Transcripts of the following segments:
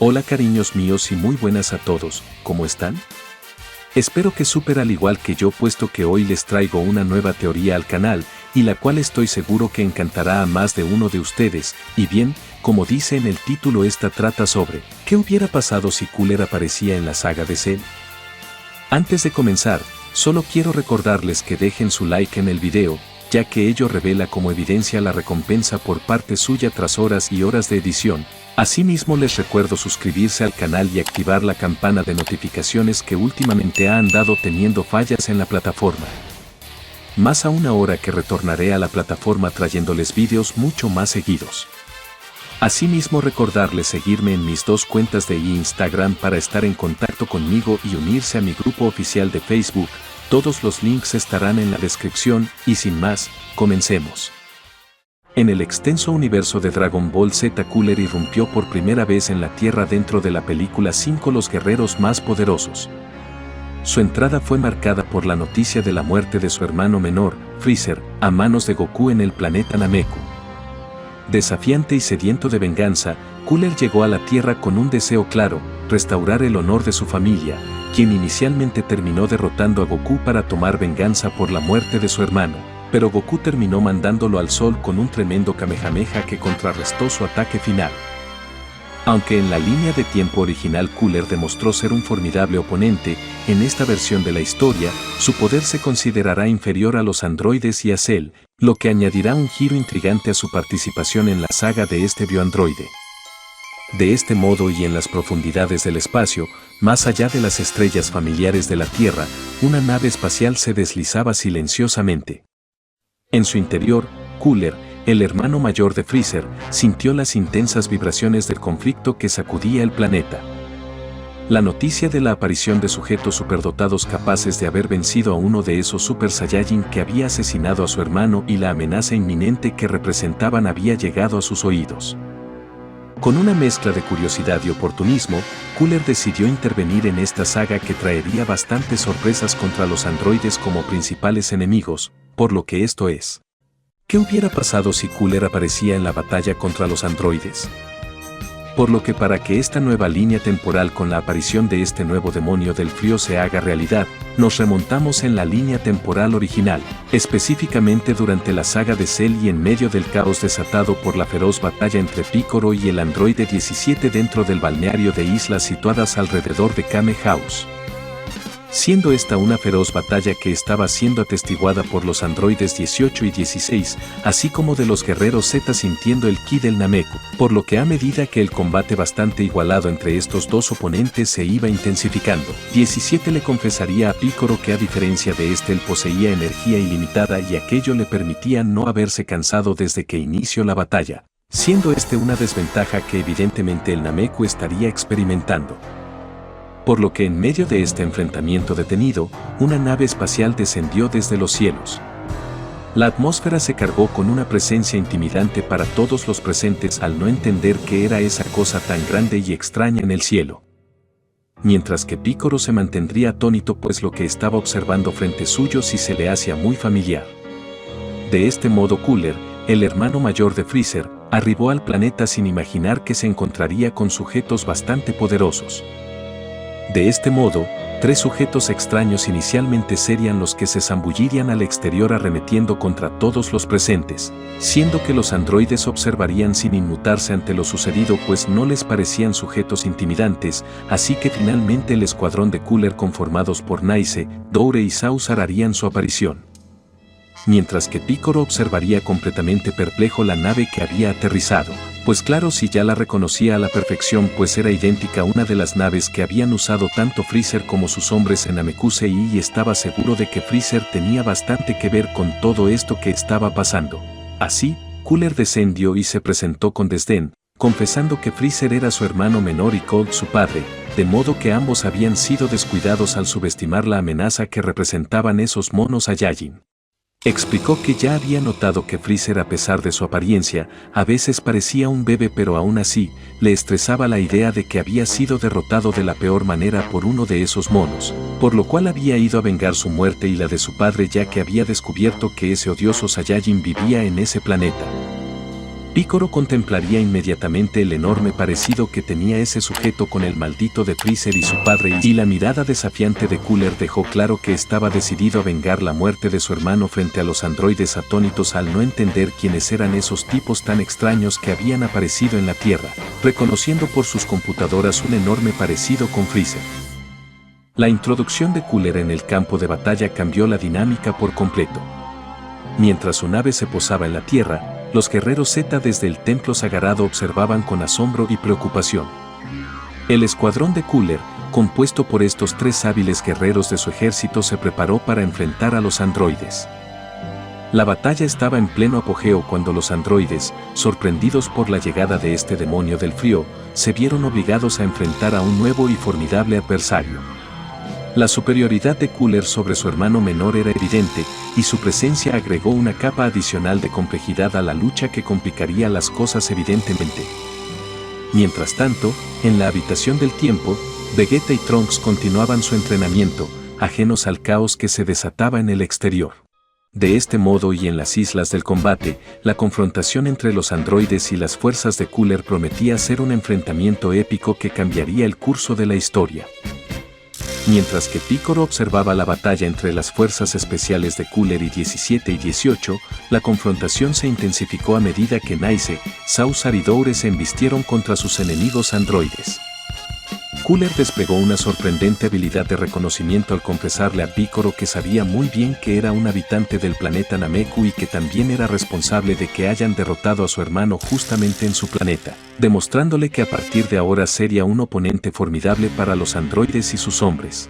Hola cariños míos y muy buenas a todos, ¿cómo están? Espero que súper al igual que yo, puesto que hoy les traigo una nueva teoría al canal, y la cual estoy seguro que encantará a más de uno de ustedes, y bien, como dice en el título, esta trata sobre ¿qué hubiera pasado si Cooler aparecía en la saga de Cell? Antes de comenzar, solo quiero recordarles que dejen su like en el video, ya que ello revela como evidencia la recompensa por parte suya tras horas y horas de edición. Asimismo les recuerdo suscribirse al canal y activar la campana de notificaciones, que últimamente ha andado teniendo fallas en la plataforma. Más aún ahora que retornaré a la plataforma trayéndoles vídeos mucho más seguidos. Asimismo recordarles seguirme en mis dos cuentas de Instagram para estar en contacto conmigo y unirse a mi grupo oficial de Facebook. Todos los links estarán en la descripción y sin más, comencemos. En el extenso universo de Dragon Ball Z, Cooler irrumpió por primera vez en la Tierra dentro de la película 5 Los Guerreros Más Poderosos. Su entrada fue marcada por la noticia de la muerte de su hermano menor, Freezer, a manos de Goku en el planeta Nameku. Desafiante y sediento de venganza, Cooler llegó a la Tierra con un deseo claro: restaurar el honor de su familia, quien inicialmente terminó derrotando a Goku para tomar venganza por la muerte de su hermano. Pero Goku terminó mandándolo al sol con un tremendo Kamehameha que contrarrestó su ataque final. Aunque en la línea de tiempo original Cooler demostró ser un formidable oponente, en esta versión de la historia, su poder se considerará inferior a los androides y a Cell, lo que añadirá un giro intrigante a su participación en la saga de este bioandroide. De este modo, y en las profundidades del espacio, más allá de las estrellas familiares de la Tierra, una nave espacial se deslizaba silenciosamente. En su interior, Cooler, el hermano mayor de Freezer, sintió las intensas vibraciones del conflicto que sacudía el planeta. La noticia de la aparición de sujetos superdotados capaces de haber vencido a uno de esos Super Saiyajin que había asesinado a su hermano y la amenaza inminente que representaban había llegado a sus oídos. Con una mezcla de curiosidad y oportunismo, Cooler decidió intervenir en esta saga que traería bastantes sorpresas contra los androides como principales enemigos, por lo que esto es: ¿qué hubiera pasado si Cooler aparecía en la batalla contra los androides? Por lo que, para que esta nueva línea temporal con la aparición de este nuevo demonio del frío se haga realidad, nos remontamos en la línea temporal original, específicamente durante la saga de Cell y en medio del caos desatado por la feroz batalla entre Piccolo y el androide 17 dentro del balneario de islas situadas alrededor de Kame House. Siendo esta una feroz batalla que estaba siendo atestiguada por los androides 18 y 16, así como de los guerreros Z sintiendo el ki del Nameku, por lo que a medida que el combate bastante igualado entre estos dos oponentes se iba intensificando, 17 le confesaría a Piccolo que a diferencia de este él poseía energía ilimitada y aquello le permitía no haberse cansado desde que inició la batalla, siendo este una desventaja que evidentemente el Nameku estaría experimentando. Por lo que en medio de este enfrentamiento detenido, una nave espacial descendió desde los cielos. La atmósfera se cargó con una presencia intimidante para todos los presentes al no entender qué era esa cosa tan grande y extraña en el cielo. Mientras que Piccolo se mantendría atónito, pues lo que estaba observando frente suyo sí se le hacía muy familiar. De este modo Cooler, el hermano mayor de Freezer, arribó al planeta sin imaginar que se encontraría con sujetos bastante poderosos. De este modo, tres sujetos extraños inicialmente serían los que se zambullirían al exterior arremetiendo contra todos los presentes, siendo que los androides observarían sin inmutarse ante lo sucedido, pues no les parecían sujetos intimidantes, así que finalmente el escuadrón de Cooler conformados por Nice, Doure y Sausar harían su aparición. Mientras que Piccolo observaría completamente perplejo la nave que había aterrizado. Pues claro, si ya la reconocía a la perfección, pues era idéntica a una de las naves que habían usado tanto Freezer como sus hombres en Namekusei, y estaba seguro de que Freezer tenía bastante que ver con todo esto que estaba pasando. Así, Cooler descendió y se presentó con desdén, confesando que Freezer era su hermano menor y Cold su padre, de modo que ambos habían sido descuidados al subestimar la amenaza que representaban esos monos Saiyajin. Explicó que ya había notado que Freezer, a pesar de su apariencia, a veces parecía un bebé, pero aún así, le estresaba la idea de que había sido derrotado de la peor manera por uno de esos monos, por lo cual había ido a vengar su muerte y la de su padre, ya que había descubierto que ese odioso Saiyajin vivía en ese planeta. Picoro contemplaría inmediatamente el enorme parecido que tenía ese sujeto con el maldito de Freezer y su padre, y la mirada desafiante de Cooler dejó claro que estaba decidido a vengar la muerte de su hermano frente a los androides atónitos al no entender quiénes eran esos tipos tan extraños que habían aparecido en la Tierra, reconociendo por sus computadoras un enorme parecido con Freezer. La introducción de Cooler en el campo de batalla cambió la dinámica por completo. Mientras su nave se posaba en la Tierra, los guerreros Z desde el templo sagrado observaban con asombro y preocupación. El escuadrón de Cooler, compuesto por estos 3 hábiles guerreros de su ejército, se preparó para enfrentar a los androides. La batalla estaba en pleno apogeo cuando los androides, sorprendidos por la llegada de este demonio del frío, se vieron obligados a enfrentar a un nuevo y formidable adversario. La superioridad de Cooler sobre su hermano menor era evidente, y su presencia agregó una capa adicional de complejidad a la lucha que complicaría las cosas evidentemente. Mientras tanto, en la habitación del tiempo, Vegeta y Trunks continuaban su entrenamiento, ajenos al caos que se desataba en el exterior. De este modo y en las islas del combate, la confrontación entre los androides y las fuerzas de Cooler prometía ser un enfrentamiento épico que cambiaría el curso de la historia. Mientras que Picoro observaba la batalla entre las fuerzas especiales de Cooler y 17 y 18, la confrontación se intensificó a medida que Nice, Sausar y Doure se embistieron contra sus enemigos androides. Cooler desplegó una sorprendente habilidad de reconocimiento al confesarle a Picoro que sabía muy bien que era un habitante del planeta Nameku y que también era responsable de que hayan derrotado a su hermano justamente en su planeta, demostrándole que a partir de ahora sería un oponente formidable para los androides y sus hombres.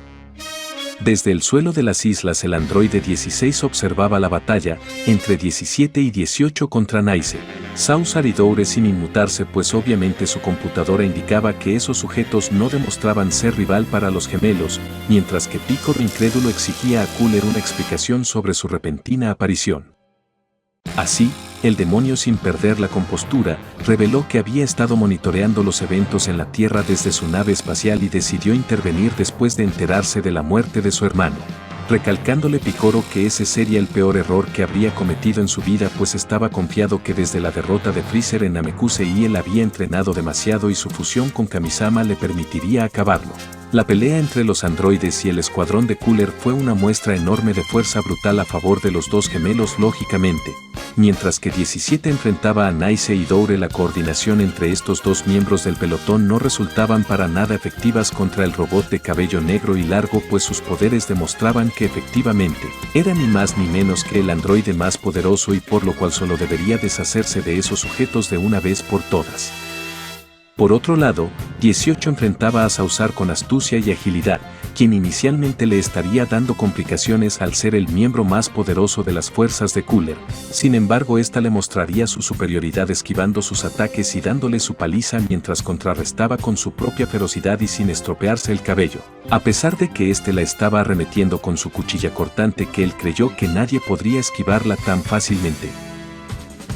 Desde el suelo de las islas, el androide 16 observaba la batalla entre 17 y 18 contra Nice, Sausar y Doure sin inmutarse, pues obviamente su computadora indicaba que esos sujetos no demostraban ser rival para los gemelos, mientras que Picoro incrédulo exigía a Cooler una explicación sobre su repentina aparición. Así, el demonio, sin perder la compostura, reveló que había estado monitoreando los eventos en la Tierra desde su nave espacial y decidió intervenir después de enterarse de la muerte de su hermano, recalcándole Picoro que ese sería el peor error que habría cometido en su vida, pues estaba confiado que desde la derrota de Freezer en Namekusei él había entrenado demasiado y su fusión con Kamisama le permitiría acabarlo. La pelea entre los androides y el escuadrón de Cooler fue una muestra enorme de fuerza brutal a favor de los dos gemelos lógicamente. Mientras que 17 enfrentaba a Nice y Doure, la coordinación entre estos dos miembros del pelotón no resultaban para nada efectivas contra el robot de cabello negro y largo, pues sus poderes demostraban que efectivamente era ni más ni menos que el androide más poderoso y por lo cual solo debería deshacerse de esos sujetos de una vez por todas. Por otro lado, 18 enfrentaba a Sausar con astucia y agilidad, quien inicialmente le estaría dando complicaciones al ser el miembro más poderoso de las fuerzas de Cooler. Sin embargo, esta le mostraría su superioridad esquivando sus ataques y dándole su paliza mientras contrarrestaba con su propia ferocidad y sin estropearse el cabello. A pesar de que éste la estaba arremetiendo con su cuchilla cortante, que él creyó que nadie podría esquivarla tan fácilmente.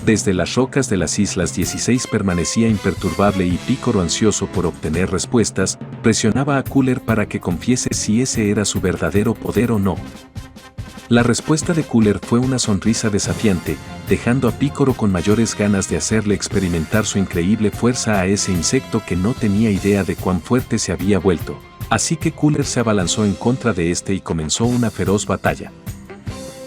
Desde las rocas de las islas 16 permanecía imperturbable y Picoro, ansioso por obtener respuestas, presionaba a Cooler para que confiese si ese era su verdadero poder o no. La respuesta de Cooler fue una sonrisa desafiante, dejando a Picoro con mayores ganas de hacerle experimentar su increíble fuerza a ese insecto que no tenía idea de cuán fuerte se había vuelto. Así que Cooler se abalanzó en contra de este y comenzó una feroz batalla,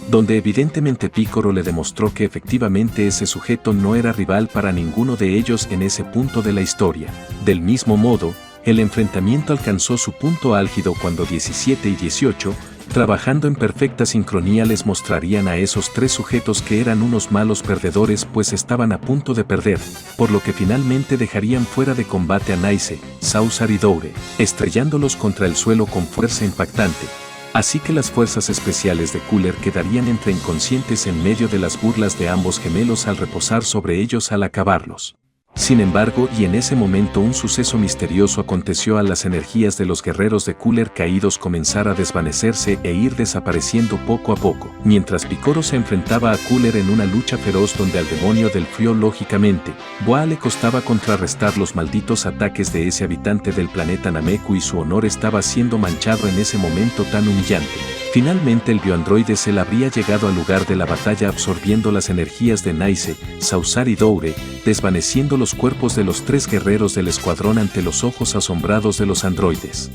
donde evidentemente Picoro le demostró que efectivamente ese sujeto no era rival para ninguno de ellos en ese punto de la historia. Del mismo modo, el enfrentamiento alcanzó su punto álgido cuando 17 y 18, trabajando en perfecta sincronía, les mostrarían a esos tres sujetos que eran unos malos perdedores, pues estaban a punto de perder, por lo que finalmente dejarían fuera de combate a Nice, Sausar y Doure, estrellándolos contra el suelo con fuerza impactante. Así que las fuerzas especiales de Cooler quedarían entre inconscientes en medio de las burlas de ambos gemelos al reposar sobre ellos al acabarlos. Sin embargo, y en ese momento un suceso misterioso aconteció: a las energías de los guerreros de Cooler caídos comenzar a desvanecerse e ir desapareciendo poco a poco, mientras Picoro se enfrentaba a Cooler en una lucha feroz donde al demonio del frío lógicamente, Boa le costaba contrarrestar los malditos ataques de ese habitante del planeta Nameku y su honor estaba siendo manchado en ese momento tan humillante. Finalmente el bioandroide Cell habría llegado al lugar de la batalla absorbiendo las energías de Nice, Sausar y Doure, desvaneciendo los cuerpos de los 3 guerreros del escuadrón ante los ojos asombrados de los androides.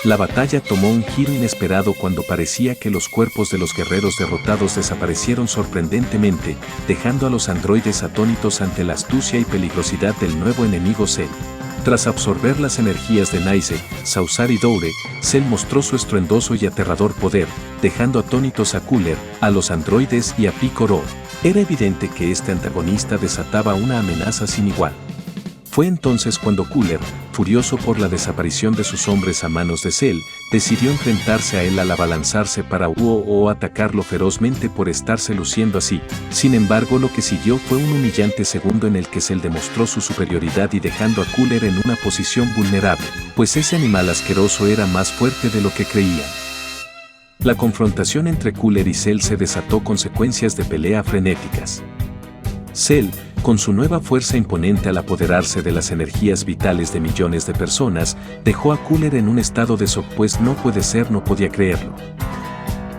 La batalla tomó un giro inesperado cuando parecía que los cuerpos de los guerreros derrotados desaparecieron sorprendentemente, dejando a los androides atónitos ante la astucia y peligrosidad del nuevo enemigo Cell. Tras absorber las energías de Nice, Sausar y Doure, Cell mostró su estruendoso y aterrador poder, dejando atónitos a Cooler, a los androides y a Picoro. Era evidente que este antagonista desataba una amenaza sin igual. Fue entonces cuando Cooler, furioso por la desaparición de sus hombres a manos de Cell, decidió enfrentarse a él al abalanzarse para atacarlo ferozmente por estarse luciendo así. Sin embargo, lo que siguió fue un humillante segundo en el que Cell demostró su superioridad y dejando a Cooler en una posición vulnerable, pues ese animal asqueroso era más fuerte de lo que creían. La confrontación entre Cooler y Cell se desató con secuencias de pelea frenéticas. Cell, con su nueva fuerza imponente al apoderarse de las energías vitales de millones de personas, dejó a Cooler en un estado de shock, pues no podía creerlo.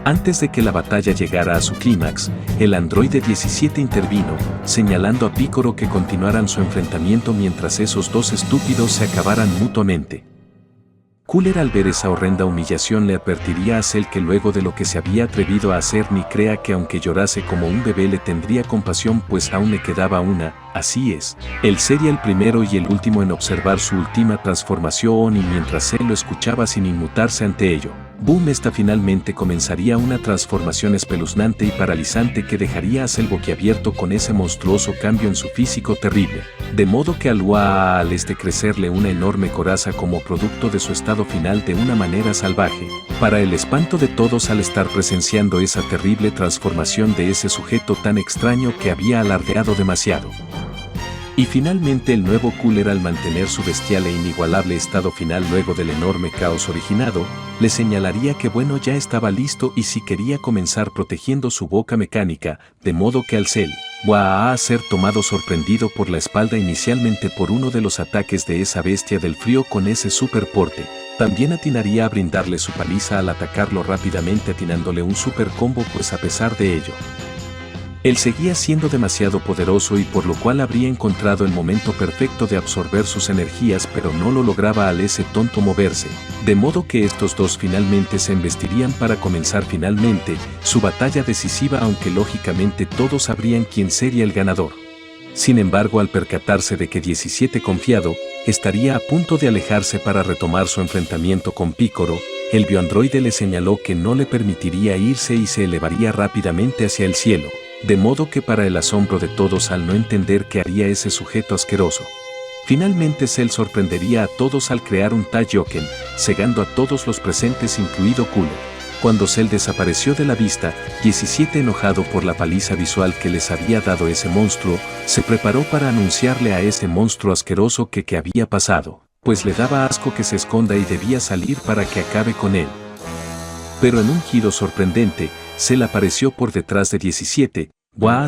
Antes de que la batalla llegara a su clímax, el androide 17 intervino, señalando a Picoro que continuaran su enfrentamiento mientras esos dos estúpidos se acabaran mutuamente. Cooler, al ver esa horrenda humillación, le advertiría a Cell que luego de lo que se había atrevido a hacer, ni crea que aunque llorase como un bebé le tendría compasión, pues aún le quedaba una. Así es, él sería el primero y el último en observar su última transformación, y mientras Cell lo escuchaba sin inmutarse ante ello, boom, esta finalmente comenzaría una transformación espeluznante y paralizante que dejaría a Cell boquiabierto con ese monstruoso cambio en su físico terrible, de modo que al crecerle una enorme coraza como producto de su estado final de una manera salvaje, para el espanto de todos al estar presenciando esa terrible transformación de ese sujeto tan extraño que había alardeado demasiado. Y finalmente el nuevo Cooler, al mantener su bestial e inigualable estado final luego del enorme caos originado, le señalaría que bueno, ya estaba listo y si quería comenzar protegiendo su boca mecánica, de modo que al Cell ser tomado sorprendido por la espalda inicialmente por uno de los ataques de esa bestia del frío con ese superporte, también atinaría a brindarle su paliza al atacarlo rápidamente atinándole un super combo, pues a pesar de ello, él seguía siendo demasiado poderoso y por lo cual habría encontrado el momento perfecto de absorber sus energías, pero no lo lograba al ese tonto moverse, de modo que estos dos finalmente se embestirían para comenzar finalmente su batalla decisiva, aunque lógicamente todos sabrían quién sería el ganador. Sin embargo, al percatarse de que 17 confiado estaría a punto de alejarse para retomar su enfrentamiento con Picoro, el bioandroide le señaló que no le permitiría irse y se elevaría rápidamente hacia el cielo. De modo que para el asombro de todos al no entender qué haría ese sujeto asqueroso, finalmente Cell sorprendería a todos al crear un Taioken, cegando a todos los presentes incluido Cooler. Cuando Cell desapareció de la vista, 17 enojado por la paliza visual que les había dado ese monstruo, se preparó para anunciarle a ese monstruo asqueroso que había pasado, pues le daba asco que se esconda y debía salir para que acabe con él. Pero en un giro sorprendente, Cell apareció por detrás de 17,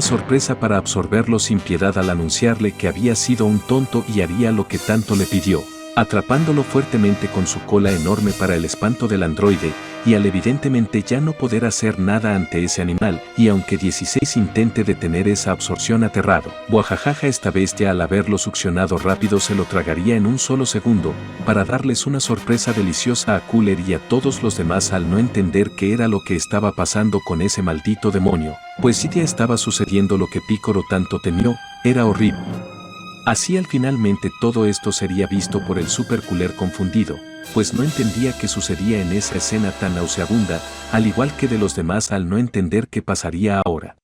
sorpresa para absorberlo sin piedad al anunciarle que había sido un tonto y haría lo que tanto le pidió, atrapándolo fuertemente con su cola enorme para el espanto del androide, y al evidentemente ya no poder hacer nada ante ese animal, y aunque 16 intente detener esa absorción aterrado, esta bestia al haberlo succionado rápido se lo tragaría en un solo segundo, para darles una sorpresa deliciosa a Cooler y a todos los demás al no entender qué era lo que estaba pasando con ese maldito demonio, pues si ya estaba sucediendo lo que Picoro tanto temió, era horrible. Así al finalmente todo esto sería visto por el Super Cooler confundido, pues no entendía qué sucedía en esa escena tan nauseabunda, al igual que de los demás al no entender qué pasaría ahora.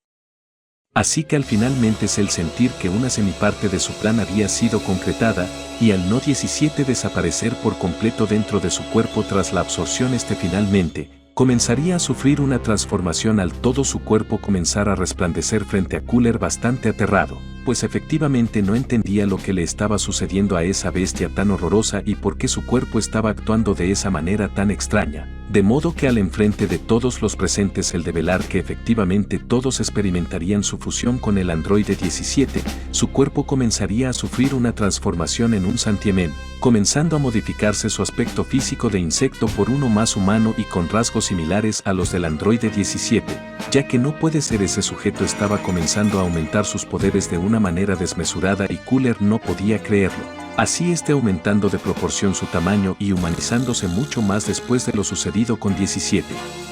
Así que al finalmente Cell sentir que una semiparte de su plan había sido concretada, y al no 17 desaparecer por completo dentro de su cuerpo tras la absorción finalmente, comenzaría a sufrir una transformación al todo su cuerpo comenzar a resplandecer frente a Cooler bastante aterrado, pues efectivamente no entendía lo que le estaba sucediendo a esa bestia tan horrorosa y por qué su cuerpo estaba actuando de esa manera tan extraña. De modo que al enfrente de todos los presentes el develar que efectivamente todos experimentarían su fusión con el androide 17, su cuerpo comenzaría a sufrir una transformación en un santiamén, comenzando a modificarse su aspecto físico de insecto por uno más humano y con rasgos similares a los del androide 17, ya que no puede ser ese sujeto estaba comenzando a aumentar sus poderes de una manera desmesurada y Cooler no podía creerlo. Así aumentando de proporción su tamaño y humanizándose mucho más después de lo sucedido con 17.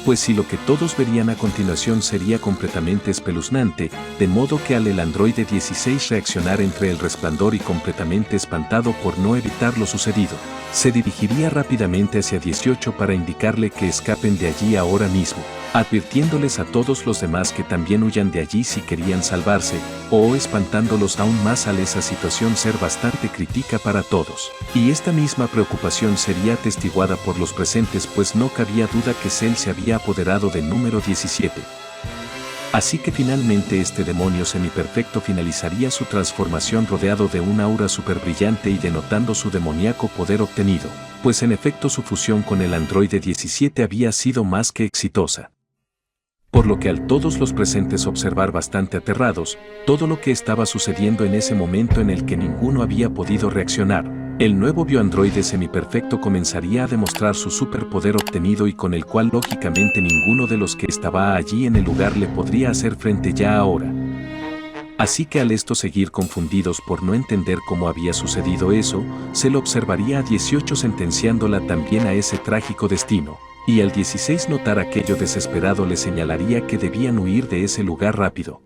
Pues si lo que todos verían a continuación sería completamente espeluznante, de modo que al el androide 16 reaccionar entre el resplandor y completamente espantado por no evitar lo sucedido, se dirigiría rápidamente hacia 18 para indicarle que escapen de allí ahora mismo, advirtiéndoles a todos los demás que también huyan de allí si querían salvarse, o espantándolos aún más al esa situación ser bastante crítica para todos. Y esta misma preocupación sería atestiguada por los presentes pues no cabía duda que Cell se había apoderado del número 17. Así que finalmente este demonio semiperfecto finalizaría su transformación rodeado de un aura superbrillante y denotando su demoníaco poder obtenido, pues en efecto su fusión con el androide 17 había sido más que exitosa. Por lo que al todos los presentes observar bastante aterrados, todo lo que estaba sucediendo en ese momento en el que ninguno había podido reaccionar, el nuevo bioandroide semiperfecto comenzaría a demostrar su superpoder obtenido y con el cual lógicamente ninguno de los que estaba allí en el lugar le podría hacer frente ya ahora. Así que al esto seguir confundidos por no entender cómo había sucedido eso, se lo observaría a 18 sentenciándola también a ese trágico destino. Y al 16 notar aquello desesperado le señalaría que debían huir de ese lugar rápido.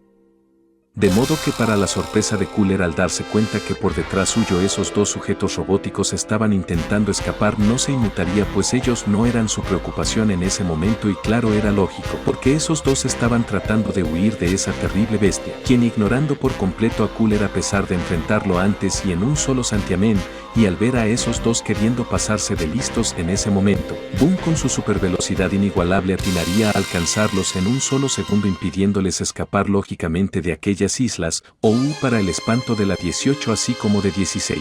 De modo que para la sorpresa de Cooler al darse cuenta que por detrás suyo esos dos sujetos robóticos estaban intentando escapar no se inmutaría pues ellos no eran su preocupación en ese momento y claro era lógico porque esos dos estaban tratando de huir de esa terrible bestia, quien ignorando por completo a Cooler a pesar de enfrentarlo antes y en un solo santiamén, y al ver a esos dos queriendo pasarse de listos en ese momento, Boom con su supervelocidad inigualable atinaría a alcanzarlos en un solo segundo impidiéndoles escapar lógicamente de aquellas islas, o para el espanto de la 18 así como de 16.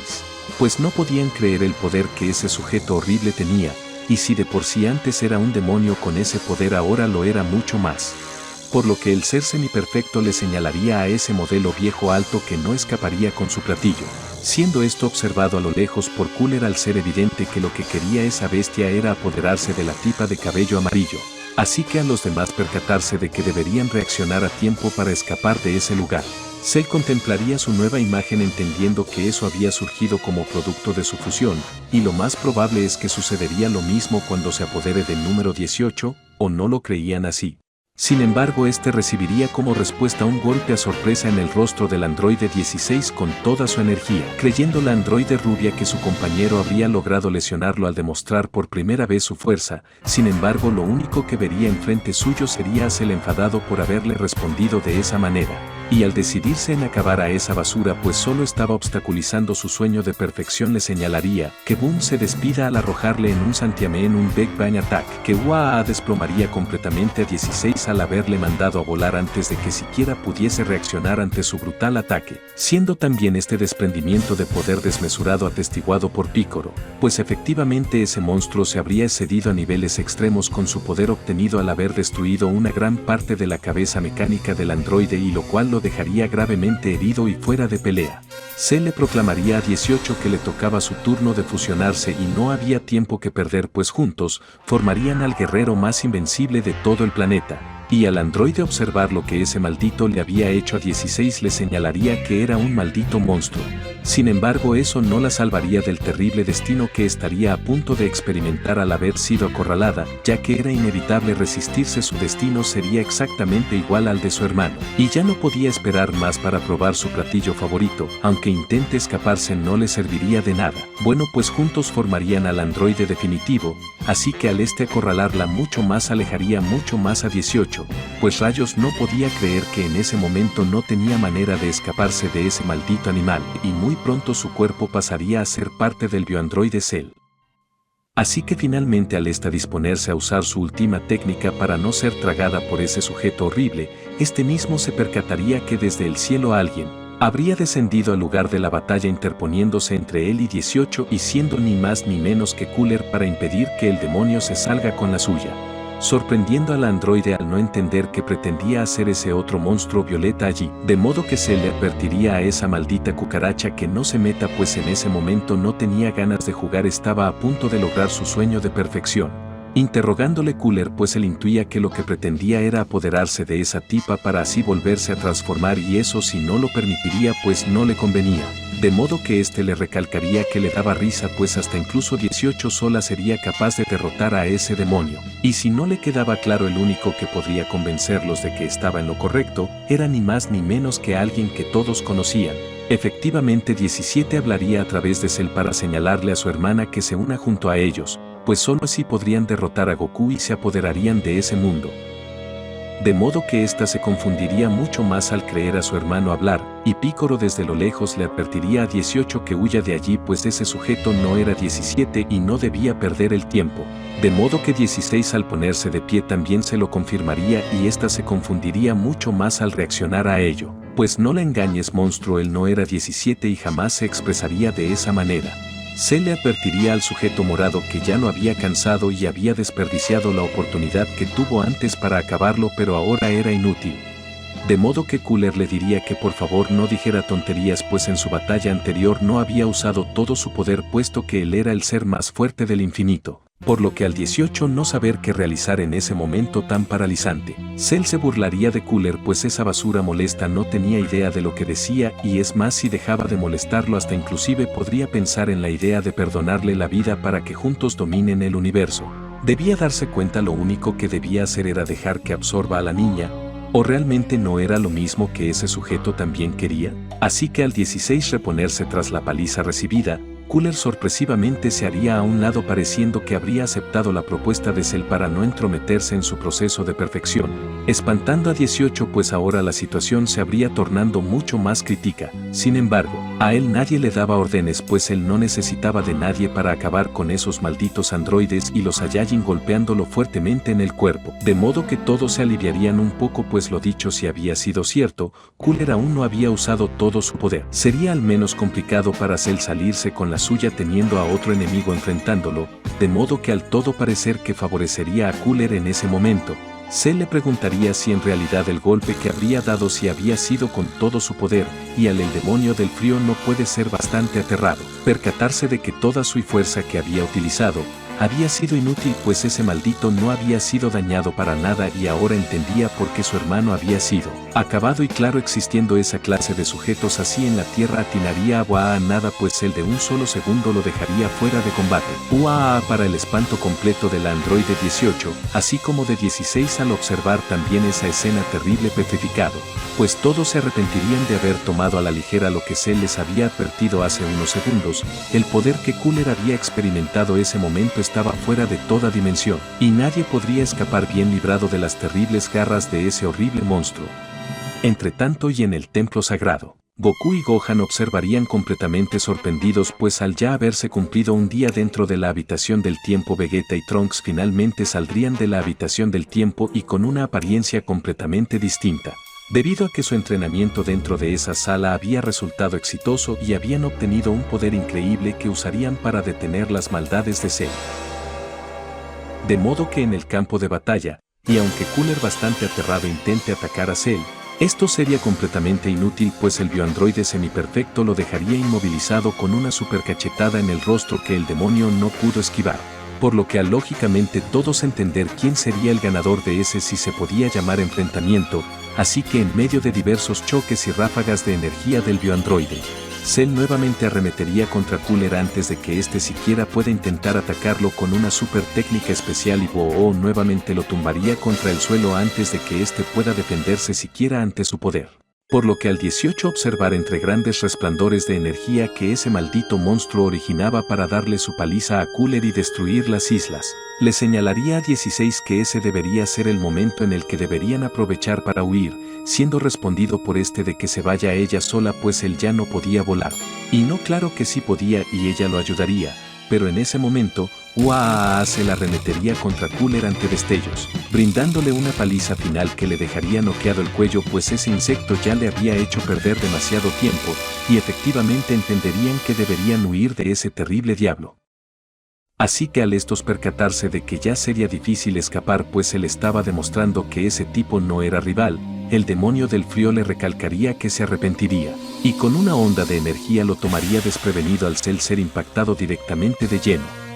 Pues no podían creer el poder que ese sujeto horrible tenía, y si de por sí antes era un demonio con ese poder ahora lo era mucho más. Por lo que el ser semiperfecto le señalaría a ese modelo viejo alto que no escaparía con su platillo, siendo esto observado a lo lejos por Cooler al ser evidente que lo que quería esa bestia era apoderarse de la tipa de cabello amarillo, así que a los demás percatarse de que deberían reaccionar a tiempo para escapar de ese lugar. Cell contemplaría su nueva imagen entendiendo que eso había surgido como producto de su fusión, y lo más probable es que sucedería lo mismo cuando se apodere del número 18, o no lo creían así. Sin embargo, este recibiría como respuesta un golpe a sorpresa en el rostro del androide 16 con toda su energía, creyendo la androide rubia que su compañero habría logrado lesionarlo al demostrar por primera vez su fuerza. Sin embargo, lo único que vería enfrente suyo sería a Cell enfadado por haberle respondido de esa manera, y al decidirse en acabar a esa basura pues solo estaba obstaculizando su sueño de perfección le señalaría que Boom se despida al arrojarle en un santiamén un Big Bang Attack que desplomaría completamente a 16 al haberle mandado a volar antes de que siquiera pudiese reaccionar ante su brutal ataque, siendo también este desprendimiento de poder desmesurado atestiguado por Picoro, pues efectivamente ese monstruo se habría excedido a niveles extremos con su poder obtenido al haber destruido una gran parte de la cabeza mecánica del androide y lo cual lo dejaría gravemente herido y fuera de pelea. Se le proclamaría a 18 que le tocaba su turno de fusionarse y no había tiempo que perder pues juntos formarían al guerrero más invencible de todo el planeta. Y al androide observar lo que ese maldito le había hecho a 16 le señalaría que era un maldito monstruo. Sin embargo, eso no la salvaría del terrible destino que estaría a punto de experimentar al haber sido acorralada, ya que era inevitable resistirse su destino sería exactamente igual al de su hermano. Y ya no podía esperar más para probar su platillo favorito, aunque intente escaparse no le serviría de nada. Bueno, pues juntos formarían al androide definitivo, así que al acorralarla mucho más alejaría mucho más a 18. Pues rayos no podía creer que en ese momento no tenía manera de escaparse de ese maldito animal, y muy pronto su cuerpo pasaría a ser parte del bioandroide Cell. Así que finalmente al disponerse a usar su última técnica para no ser tragada por ese sujeto horrible, este mismo se percataría que desde el cielo alguien, Habría descendido al lugar de la batalla interponiéndose entre él y 18 y siendo ni más ni menos que Cooler para impedir que el demonio se salga con la suya. Sorprendiendo al androide al no entender que pretendía hacer ese otro monstruo violeta allí, de modo que se le advertiría a esa maldita cucaracha que no se meta, pues en ese momento no tenía ganas de jugar, estaba a punto de lograr su sueño de perfección. Interrogándole Cooler, pues él intuía que lo que pretendía era apoderarse de esa tipa para así volverse a transformar, y eso si no lo permitiría pues no le convenía. De modo que éste le recalcaría que le daba risa, pues hasta incluso 18 sola sería capaz de derrotar a ese demonio. Y si no le quedaba claro, el único que podría convencerlos de que estaba en lo correcto era ni más ni menos que alguien que todos conocían. Efectivamente, 17 hablaría a través de Cell para señalarle a su hermana que se una junto a ellos, pues solo así podrían derrotar a Goku y se apoderarían de ese mundo. De modo que ésta se confundiría mucho más al creer a su hermano hablar, y Picoro desde lo lejos le advertiría a 18 que huya de allí, pues ese sujeto no era 17 y no debía perder el tiempo. De modo que 16 al ponerse de pie también se lo confirmaría, y ésta se confundiría mucho más al reaccionar a ello. Pues no la engañes, monstruo, él no era 17 y jamás se expresaría de esa manera. Se le advertiría al sujeto morado que ya no había cansado y había desperdiciado la oportunidad que tuvo antes para acabarlo, pero ahora era inútil. De modo que Cooler le diría que por favor no dijera tonterías, pues en su batalla anterior no había usado todo su poder, puesto que él era el ser más fuerte del infinito. Por lo que al 18 no saber qué realizar en ese momento tan paralizante, Cell se burlaría de Cooler, pues esa basura molesta no tenía idea de lo que decía, y es más, si dejaba de molestarlo hasta inclusive podría pensar en la idea de perdonarle la vida para que juntos dominen el universo. Debía darse cuenta, lo único que debía hacer era dejar que absorba a la niña, ¿o realmente no era lo mismo que ese sujeto también quería? Así que al 16 reponerse tras la paliza recibida, Cooler sorpresivamente se haría a un lado, pareciendo que habría aceptado la propuesta de Cell para no entrometerse en su proceso de perfección, espantando a 18, pues ahora la situación se habría tornando mucho más crítica. Sin embargo, a él nadie le daba órdenes, pues él no necesitaba de nadie para acabar con esos malditos androides y los Saiyajin golpeándolo fuertemente en el cuerpo. De modo que todos se aliviarían un poco, pues lo dicho si había sido cierto, Cooler aún no había usado todo su poder. Sería al menos complicado para Cell salirse con la suya teniendo a otro enemigo enfrentándolo, de modo que al todo parecer que favorecería a Cooler en ese momento. Cell le preguntaría si en realidad el golpe que habría dado si había sido con todo su poder, y el demonio del frío no puede ser bastante aterrado, percatarse de que toda su fuerza que había utilizado había sido inútil, pues ese maldito no había sido dañado para nada, y ahora entendía por qué su hermano había sido acabado. Y claro, existiendo esa clase de sujetos así en la Tierra, atinaría a nada, pues el de un solo segundo lo dejaría fuera de combate. Para el espanto completo del androide 18, así como de 16 al observar también esa escena terrible, petrificado, pues todos se arrepentirían de haber tomado a la ligera lo que Cell les había advertido hace unos segundos. El poder que Cooler había experimentado ese momento estaba fuera de toda dimensión, y nadie podría escapar bien librado de las terribles garras de ese horrible monstruo. Entre tanto, y en el templo sagrado, Goku y Gohan observarían completamente sorprendidos, pues al ya haberse cumplido un día dentro de la habitación del tiempo, Vegeta y Trunks finalmente saldrían de la habitación del tiempo y con una apariencia completamente distinta, debido a que su entrenamiento dentro de esa sala había resultado exitoso y habían obtenido un poder increíble que usarían para detener las maldades de Cell. De modo que en el campo de batalla, y aunque Cooler bastante aterrado intente atacar a Cell, esto sería completamente inútil, pues el bioandroide semiperfecto lo dejaría inmovilizado con una super cachetada en el rostro que el demonio no pudo esquivar. Por lo que al lógicamente todos entender quién sería el ganador de ese si se podía llamar enfrentamiento, así que en medio de diversos choques y ráfagas de energía del bioandroide, Cell nuevamente arremetería contra Cooler antes de que éste siquiera pueda intentar atacarlo con una super técnica especial, y Boo nuevamente lo tumbaría contra el suelo antes de que éste pueda defenderse siquiera ante su poder. Por lo que al 18 observar entre grandes resplandores de energía que ese maldito monstruo originaba para darle su paliza a Cooler y destruir las islas, le señalaría a 16 que ese debería ser el momento en el que deberían aprovechar para huir, siendo respondido por este de que se vaya ella sola, pues él ya no podía volar. Y no, claro que sí podía y ella lo ayudaría, pero en ese momento, UAA se la arremetería contra Cooler ante destellos, brindándole una paliza final que le dejaría noqueado el cuello, pues ese insecto ya le había hecho perder demasiado tiempo, y efectivamente entenderían que deberían huir de ese terrible diablo. Así que al estos percatarse de que ya sería difícil escapar, pues él estaba demostrando que ese tipo no era rival, el demonio del frío le recalcaría que se arrepentiría, y con una onda de energía lo tomaría desprevenido al ser impactado directamente de lleno.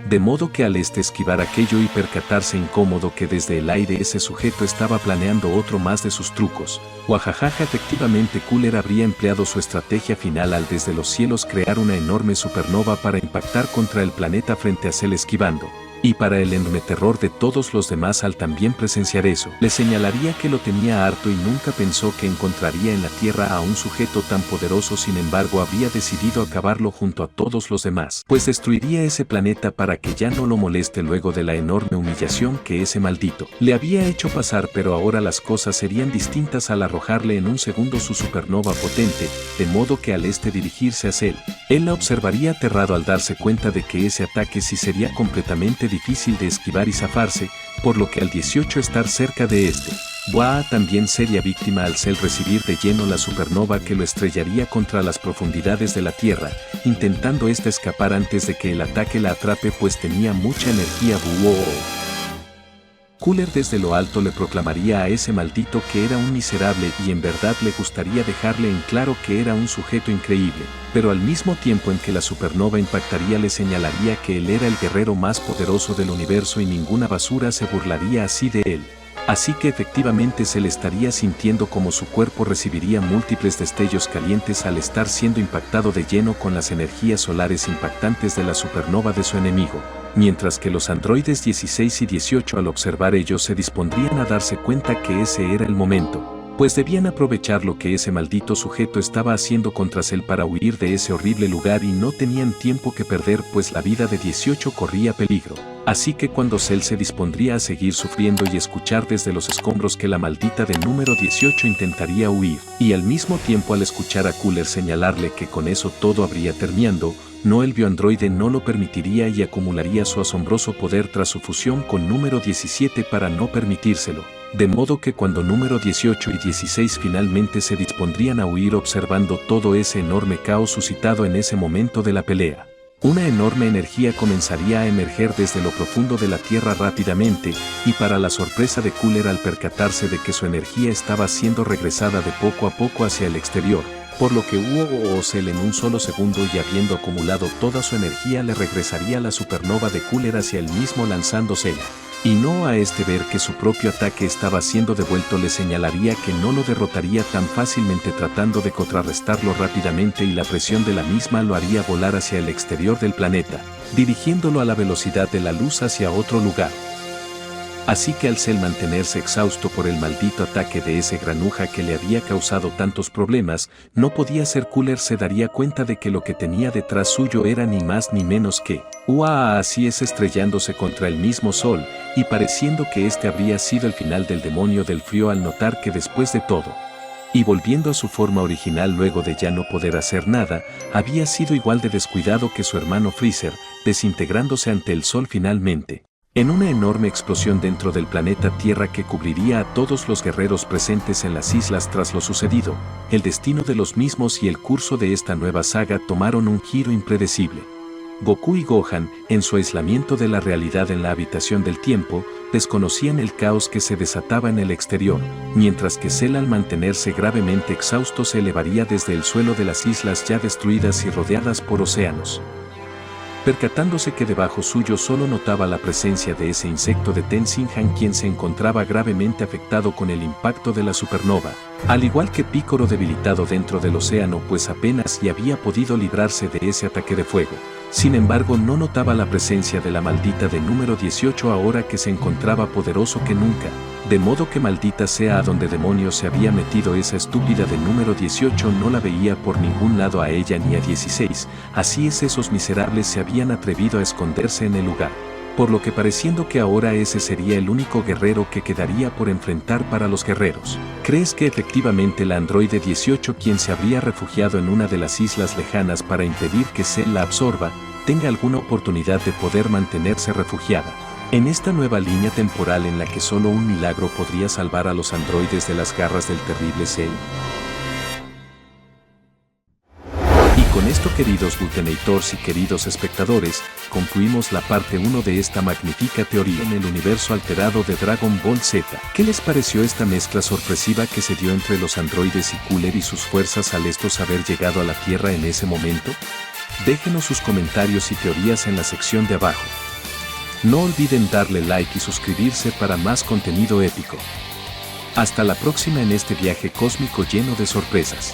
De modo que al esquivar aquello y percatarse incómodo que desde el aire ese sujeto estaba planeando otro más de sus trucos, guajajaja, efectivamente Cooler habría empleado su estrategia final al desde los cielos crear una enorme supernova para impactar contra el planeta frente a Cell esquivando. Y para el enorme terror de todos los demás al también presenciar eso, le señalaría que lo tenía harto y nunca pensó que encontraría en la Tierra a un sujeto tan poderoso. Sin embargo, habría decidido acabarlo junto a todos los demás, pues destruiría ese planeta para que ya no lo moleste luego de la enorme humillación que ese maldito le había hecho pasar. Pero ahora las cosas serían distintas al arrojarle en un segundo su supernova potente, de modo que al dirigirse a Cell, él la observaría aterrado al darse cuenta de que ese ataque sí sería completamente difícil de esquivar y zafarse, por lo que al 18 estar cerca de Boa también sería víctima al Cell recibir de lleno la supernova que lo estrellaría contra las profundidades de la Tierra, intentando escapar antes de que el ataque la atrape, pues tenía mucha energía. Cooler desde lo alto le proclamaría a ese maldito que era un miserable y en verdad le gustaría dejarle en claro que era un sujeto increíble, pero al mismo tiempo en que la supernova impactaría le señalaría que él era el guerrero más poderoso del universo y ninguna basura se burlaría así de él. Así que efectivamente se le estaría sintiendo como su cuerpo recibiría múltiples destellos calientes al estar siendo impactado de lleno con las energías solares impactantes de la supernova de su enemigo, mientras que los androides 16 y 18 al observar ello se dispondrían a darse cuenta que ese era el momento, pues debían aprovechar lo que ese maldito sujeto estaba haciendo contra Cell para huir de ese horrible lugar y no tenían tiempo que perder, pues la vida de 18 corría peligro. Así que cuando Cell se dispondría a seguir sufriendo y escuchar desde los escombros que la maldita de número 18 intentaría huir, y al mismo tiempo al escuchar a Cooler señalarle que con eso todo habría terminado, no, el bioandroide no lo permitiría y acumularía su asombroso poder tras su fusión con número 17 para no permitírselo. De modo que cuando número 18 y 16 finalmente se dispondrían a huir observando todo ese enorme caos suscitado en ese momento de la pelea, una enorme energía comenzaría a emerger desde lo profundo de la Tierra rápidamente, y para la sorpresa de Cooler al percatarse de que su energía estaba siendo regresada de poco a poco hacia el exterior, por lo que Cell en un solo segundo y habiendo acumulado toda su energía le regresaría la supernova de Cooler hacia él mismo lanzándose. Y no a ver que su propio ataque estaba siendo devuelto le señalaría que no lo derrotaría tan fácilmente tratando de contrarrestarlo rápidamente y la presión de la misma lo haría volar hacia el exterior del planeta, dirigiéndolo a la velocidad de la luz hacia otro lugar. Así que al Cell mantenerse exhausto por el maldito ataque de ese granuja que le había causado tantos problemas, no podía ser Cooler se daría cuenta de que lo que tenía detrás suyo era ni más ni menos que así estrellándose contra el mismo sol, y pareciendo que habría sido el final del demonio del frío al notar que después de todo, y volviendo a su forma original luego de ya no poder hacer nada, había sido igual de descuidado que su hermano Freezer, desintegrándose ante el sol finalmente, en una enorme explosión dentro del planeta Tierra que cubriría a todos los guerreros presentes en las islas. Tras lo sucedido, el destino de los mismos y el curso de esta nueva saga tomaron un giro impredecible. Goku y Gohan, en su aislamiento de la realidad en la habitación del tiempo, desconocían el caos que se desataba en el exterior, mientras que Cell al mantenerse gravemente exhausto se elevaría desde el suelo de las islas ya destruidas y rodeadas por océanos. Percatándose que debajo suyo solo notaba la presencia de ese insecto de Tenshinhan, quien se encontraba gravemente afectado con el impacto de la supernova, al igual que Picoro debilitado dentro del océano, pues apenas había podido librarse de ese ataque de fuego. Sin embargo, no notaba la presencia de la maldita de número 18 ahora que se encontraba poderoso que nunca, de modo que maldita sea a donde demonios se había metido esa estúpida de número 18 no la veía por ningún lado a ella ni a 16, así esos miserables se habían atrevido a esconderse en el lugar, por lo que pareciendo que ahora ese sería el único guerrero que quedaría por enfrentar para los guerreros. ¿Crees que efectivamente la androide 18 quien se habría refugiado en una de las islas lejanas para impedir que Cell la absorba, tenga alguna oportunidad de poder mantenerse refugiada en esta nueva línea temporal en la que solo un milagro podría salvar a los androides de las garras del terrible Cell. Y con esto, queridos Glutenators y queridos espectadores, concluimos la parte 1 de esta magnífica teoría en el universo alterado de Dragon Ball Z. ¿Qué les pareció esta mezcla sorpresiva que se dio entre los androides y Cooler y sus fuerzas al estos haber llegado a la Tierra en ese momento? Déjenos sus comentarios y teorías en la sección de abajo. No olviden darle like y suscribirse para más contenido épico. Hasta la próxima en este viaje cósmico lleno de sorpresas.